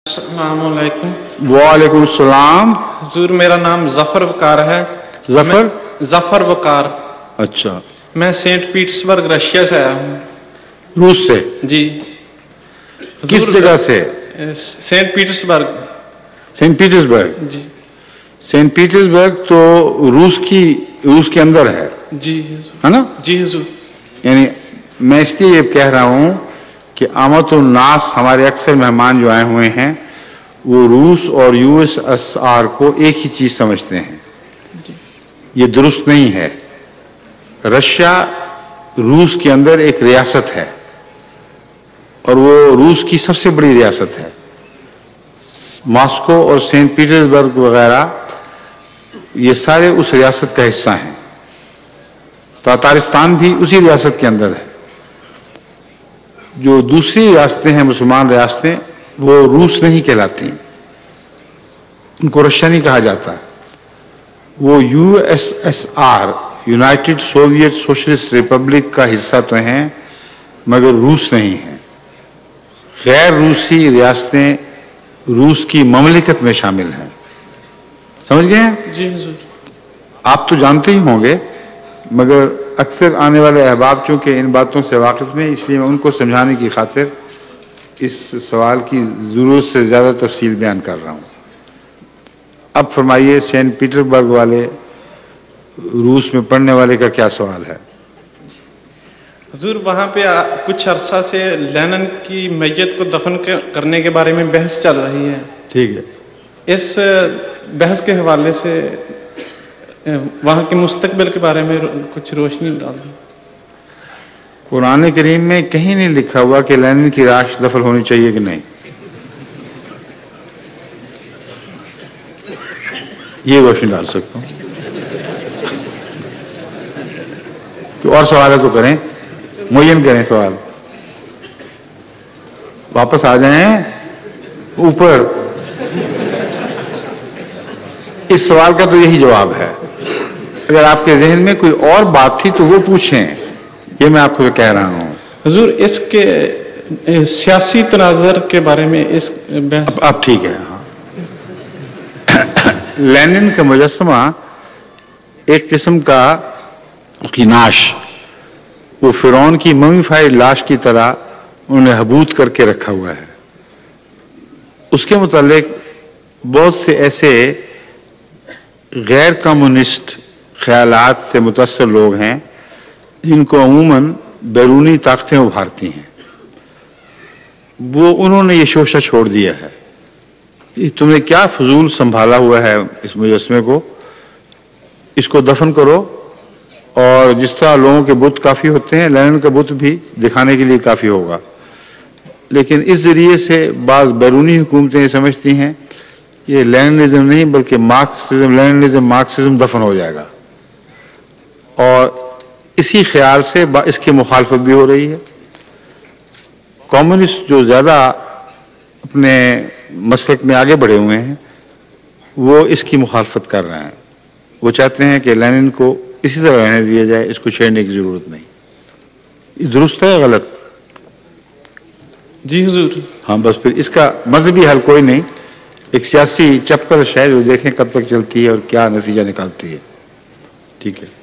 السلام علیکم۔ وعلیکم السلام۔ حضور میرا نام ظفر وقار ہے۔ ظفر وقار۔ اچھا، میں سینٹ پیٹرسبرگ رشیا سے آیا ہوں۔ روس سے؟ جی۔ کس جگہ سے؟ Saint Petersburg. سینٹ پیٹرسبرگ؟ جی۔ سینٹ پیٹرسبرگ تو روس کے اندر ہے؟ جی ہے نا؟ جی حضور۔ یعنی میں اس لیے یہ کہہ رہا ہوں کہ آمد الناس ہمارے اکثر مہمان جو آئے ہوئے ہیں وہ روس اور یو ایس ایس آر کو ایک ہی چیز سمجھتے ہیں۔ یہ درست نہیں ہے۔ رشیا روس کے اندر ایک ریاست ہے اور وہ روس کی سب سے بڑی ریاست ہے۔ ماسکو اور سینٹ پیٹرسبرگ وغیرہ یہ سارے اس ریاست کا حصہ ہیں۔ تاتارستان بھی اسی ریاست کے اندر ہے۔ جو دوسری ریاستیں ہیں مسلمان ریاستیں وہ روس نہیں کہلاتی ہیں، ان کو رشیا نہیں کہا جاتا۔ وہ U S S R United Soviet socialist republic کا حصہ تو ہیں مگر روس نہیں ہیں۔ غیر روسی ریاستیں روس کی مملکت میں شامل ہیں۔ سمجھ گئے ہیں؟ جی حضور۔ آپ تو جانتے ہی ہوں گے مگر اکثر آنے والے احباب چونکہ ان باتوں سے واقف نہیں، اس لیے میں ان کو سمجھانے کی خاطر اس سوال کی ضرورت سے زیادہ تفصیل بیان کر رہا ہوں۔ اب فرمائیے سینٹ پیٹرسبرگ والے روس میں پڑھنے والے کا کیا سوال ہے؟ حضور وہاں پہ کچھ عرصہ سے لینن کی میت کو دفن کرنے کے بارے میں بحث چل رہی ہے۔ ٹھیک ہے۔ اس بحث کے حوالے سے وہاں کے مستقبل کے بارے میں کچھ روشنی ڈال دیں۔ قرآن کریم میں کہیں نہیں لکھا ہوا کہ لینن کی لاش دفن ہونی چاہیے کہ نہیں۔ یہ روشنی ڈال سکتا ہوں کہ اور سوال ہے تو کریں، معین کریں سوال، واپس آ جائیں اوپر۔ اس سوال کا تو یہی جواب ہے۔ اگر آپ کے ذہن میں کوئی اور بات تھی تو وہ پوچھیں، یہ میں آپ کو کہہ رہا ہوں۔ حضور اس کے سیاسی تناظر کے بارے میں اس اب ٹھیک ہے۔ لینن کا مجسمہ ایک قسم کا اس کی نعش وہ فرعون کی ممیفائڈ لاش کی طرح انہوں نے حبوط کر کے رکھا ہوا ہے۔ اس کے متعلق بہت سے ایسے غیر کمیونسٹ خیالات سے متاثر لوگ ہیں جن کو عموماً بیرونی طاقتیں ابھارتی ہیں، وہ انہوں نے یہ شوشہ چھوڑ دیا ہے۔ تم نے کیا فضول سنبھالا ہوا ہے اس مجسمے کو، اس کو دفن کرو۔ اور جس طرح لوگوں کے بت کافی ہوتے ہیں لینن کا بت بھی دکھانے کے لیے کافی ہوگا، لیکن اس ذریعے سے بعض بیرونی حکومتیں یہ سمجھتی ہیں یہ لیننزم نہیں بلکہ مارکسزم دفن ہو جائے گا، اور اسی خیال سے اس کی مخالفت بھی ہو رہی ہے۔ کمیونسٹ جو زیادہ اپنے مسلک میں آگے بڑھے ہوئے ہیں وہ اس کی مخالفت کر رہے ہیں۔ وہ چاہتے ہیں کہ لینن کو اسی طرح رہنے دیا جائے، اس کو چھیڑنے کی ضرورت نہیں۔ یہ درست ہے یا غلط؟ جی حضور۔ ہاں بس پھر اس کا مذہبی حل کوئی نہیں، ایک سیاسی چپکرش ہے جو دیکھیں کب تک چلتی ہے اور کیا نتیجہ نکالتی ہے۔ ٹھیک ہے۔